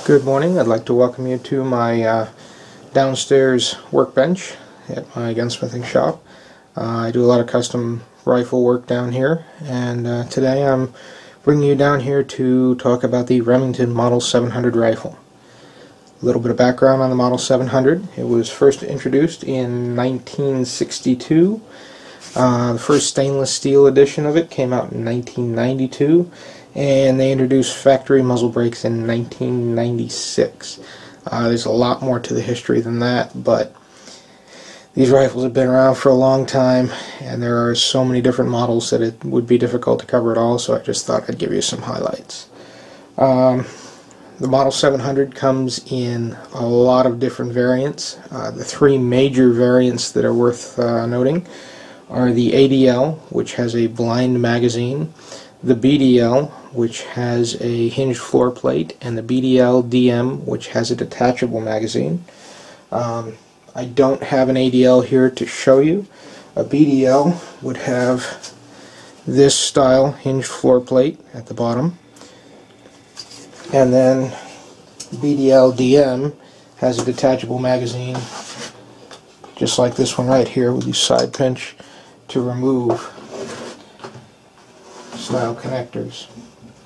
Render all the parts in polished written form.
Good morning. I'd like to welcome you to my downstairs workbench at my gunsmithing shop. I do a lot of custom rifle work down here, and today I'm bringing you down here to talk about the Remington Model 700 rifle. A little bit of background on the Model 700. It was first introduced in 1962. The first stainless steel edition of it came out in 1992. And they introduced factory muzzle brakes in 1996. There's a lot more to the history than that, but these rifles have been around for a long time, and there are so many different models that it would be difficult to cover it all, so I just thought I'd give you some highlights. The Model 700 comes in a lot of different variants. The three major variants that are worth noting are the ADL, which has a blind magazine, the BDL, which has a hinged floor plate, and the BDL DM, which has a detachable magazine. I don't have an ADL here to show you. A BDL would have this style hinged floor plate at the bottom, and then BDL DM has a detachable magazine just like this one right here, with these side pinch to remove style connectors.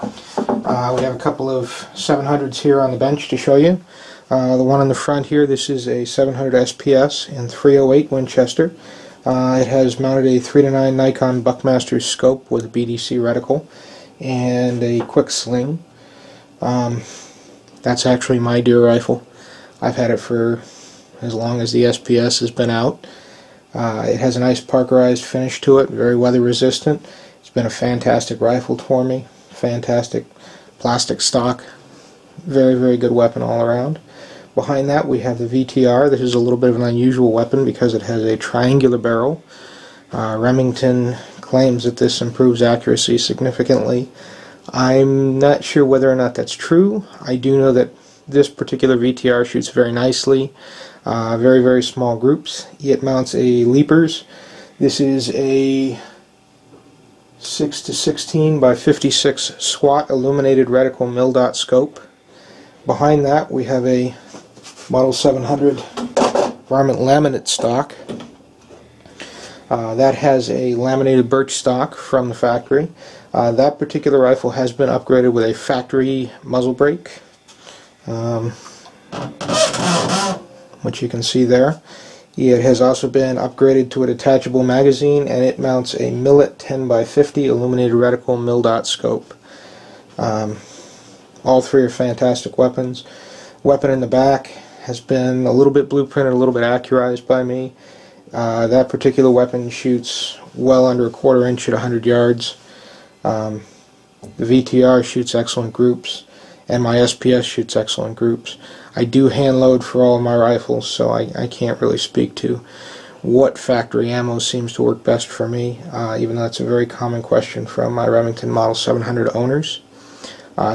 We have a couple of 700s here on the bench to show you. The one on the front here, this is a 700 SPS in 308 Winchester. It has mounted a 3-9 Nikon Buckmaster scope with a BDC reticle and a quick sling. That's actually my deer rifle. I've had it for as long as the SPS has been out. It has a nice parkerized finish to it, very weather resistant. It's been a fantastic rifle for me. Fantastic plastic stock. Very, very good weapon all around. Behind that we have the VTR. This is a little bit of an unusual weapon because it has a triangular barrel. Remington claims that this improves accuracy significantly. I'm not sure whether or not that's true. I do know that this particular VTR shoots very nicely. Very, very small groups. It mounts a Leapers. This is a 6-16 by 56 SWAT illuminated reticle mil-dot scope. Behind that we have a Model 700 varmint laminate stock. That has a laminated birch stock from the factory. That particular rifle has been upgraded with a factory muzzle brake, which you can see there. It has also been upgraded to a detachable magazine, and it mounts a Millet 10x50 illuminated reticle mil-dot scope. All three are fantastic weapons. Weapon in the back has been a little bit blueprinted, a little bit accurized by me. That particular weapon shoots well under a 1/4 inch at 100 yards. The VTR shoots excellent groups, and my SPS shoots excellent groups. I do hand load for all of my rifles, so I can't really speak to what factory ammo seems to work best for me, even though that's a very common question from my Remington Model 700 owners.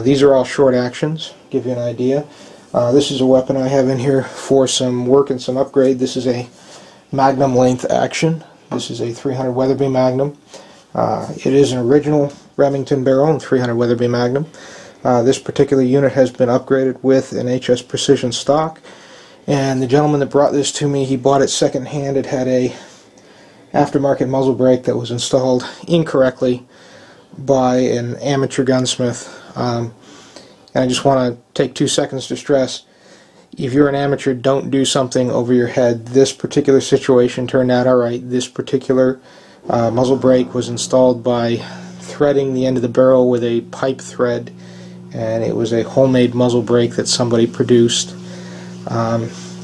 These are all short actions, give you an idea. This is a weapon I have in here for some work and some upgrade. This is a Magnum length action. This is a 300 Weatherby Magnum. It is an original Remington barrel and 300 Weatherby Magnum. This particular unit has been upgraded with an HS Precision stock, and the gentleman that brought this to me, he bought it second hand. It had a aftermarket muzzle brake that was installed incorrectly by an amateur gunsmith. And I just want to take 2 seconds to stress, if you're an amateur, don't do something over your head. This particular situation turned out alright. This particular muzzle brake was installed by threading the end of the barrel with a pipe thread, and it was a homemade muzzle brake that somebody produced.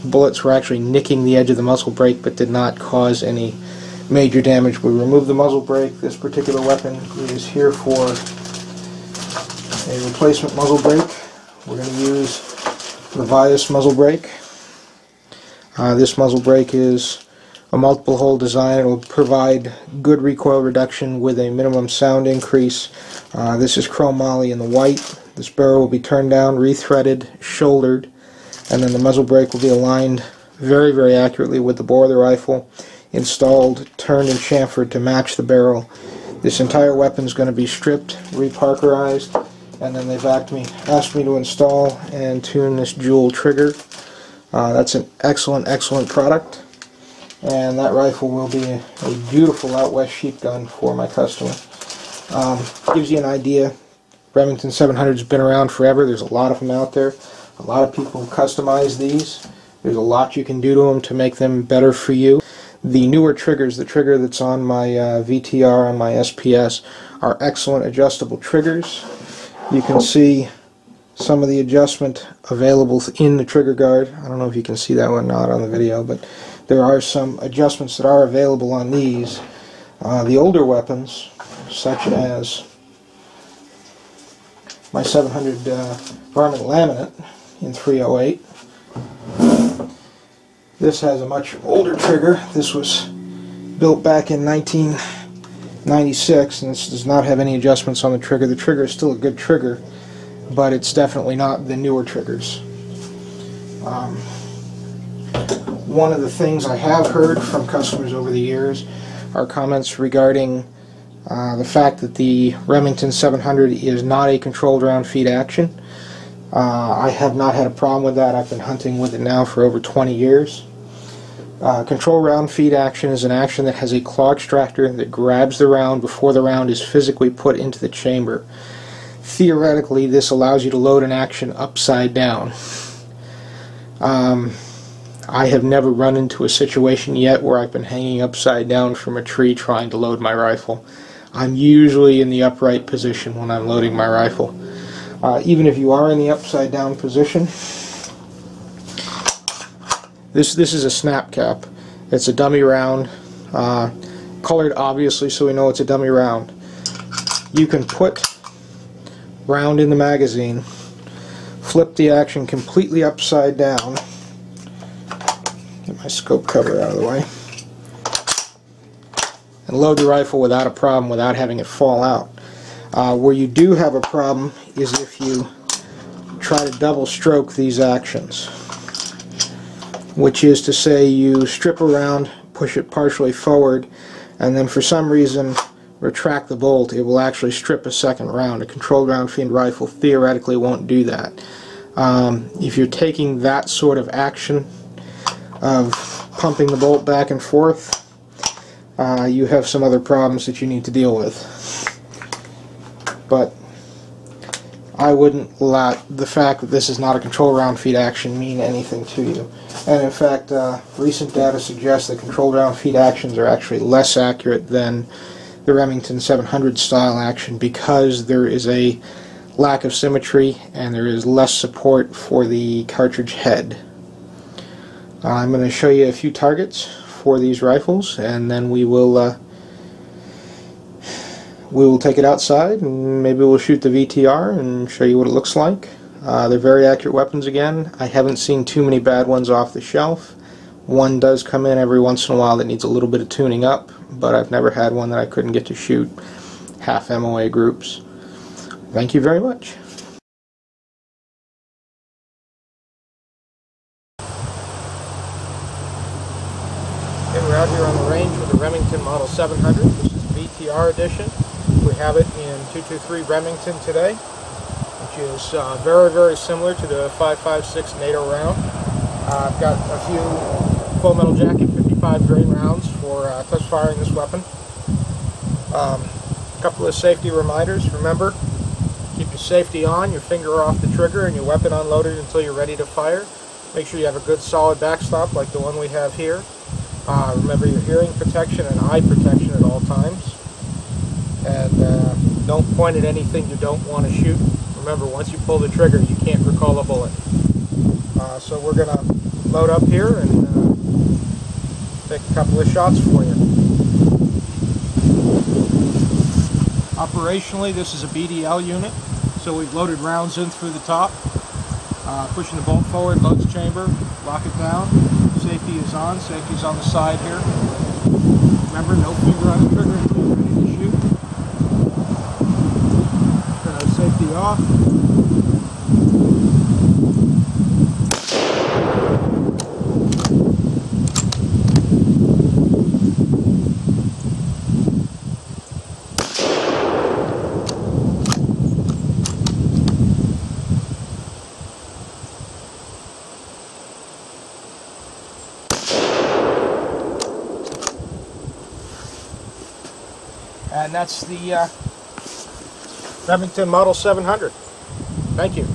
Bullets were actually nicking the edge of the muzzle brake but did not cause any major damage. We removed the muzzle brake. This particular weapon is here for a replacement muzzle brake. We're going to use the Vias muzzle brake. This muzzle brake is a multiple hole design. It will provide good recoil reduction with a minimum sound increase. This is chrome moly in the white. This barrel will be turned down, rethreaded, shouldered, and then the muzzle brake will be aligned very, very accurately with the bore of the rifle, installed, turned, and chamfered to match the barrel. This entire weapon is going to be stripped, reparkerized, and then they've asked me to install and tune this jewel trigger. That's an excellent product, and that rifle will be a beautiful out west sheep gun for my customer. Gives you an idea. Remington 700 has been around forever. There's a lot of them out there. A lot of people customize these. There's a lot you can do to them to make them better for you. The newer triggers, the trigger that's on my VTR on my SPS, are excellent adjustable triggers. You can see some of the adjustment available in the trigger guard. I don't know if you can see that one or not on the video, but there are some adjustments that are available on these. The older weapons, such as my 700 varmint laminate in 308. This has a much older trigger. This was built back in 1996, and this does not have any adjustments on the trigger. The trigger is still a good trigger, but it's definitely not the newer triggers. One of the things I have heard from customers over the years are comments regarding the fact that the Remington 700 is not a controlled round feed action. I have not had a problem with that. I've been hunting with it now for over 20 years. Control round feed action is an action that has a claw extractor that grabs the round before the round is physically put into the chamber. Theoretically, this allows you to load an action upside down. I have never run into a situation yet where I've been hanging upside down from a tree trying to load my rifle. I'm usually in the upright position when I'm loading my rifle. Even if you are in the upside down position, this is a snap cap. It's a dummy round, colored obviously so we know it's a dummy round. You can put round in the magazine, flip the action completely upside down, get my scope cover out of the way, and load the rifle without a problem, without having it fall out. Where you do have a problem is if you try to double stroke these actions, which is to say you strip around, push it partially forward, and then for some reason retract the bolt. It will actually strip a second round. A controlled round feed rifle theoretically won't do that. If you're taking that sort of action of pumping the bolt back and forth, you have some other problems that you need to deal with. But I wouldn't let the fact that this is not a control round feed action mean anything to you. And in fact, recent data suggests that controlled round feed actions are actually less accurate than the Remington 700 style action because there is a lack of symmetry and there is less support for the cartridge head. I'm going to show you a few targets for these rifles, and then we will take it outside and maybe we'll shoot the VTR and show you what it looks like. They're very accurate weapons again. I haven't seen too many bad ones off the shelf. One does come in every once in a while that needs a little bit of tuning up, but I've never had one that I couldn't get to shoot half MOA groups. Thank you very much. Okay, we're out here on the range with the Remington Model 700. This is VTR edition. We have it in 223 Remington today, which is very similar to the 5.56 NATO round. I've got a few full metal jacket 55 grain rounds for touch firing this weapon. A couple of safety reminders. Remember, keep your safety on, your finger off the trigger, and your weapon unloaded until you're ready to fire. Make sure you have a good solid backstop like the one we have here. Remember your hearing protection and eye protection at all times. And don't point at anything you don't want to shoot. Remember, once you pull the trigger, you can't recall a bullet. So we're going to load up here and take a couple of shots for you. Operationally, this is a BDL unit, so we've loaded rounds in through the top. Pushing the bolt forward, loads chamber, lock it down. Safety is on. Safety is on the side here. Remember, no finger on the trigger until you're ready to shoot. Turn our safety off. And that's the Remington Model 700. Thank you.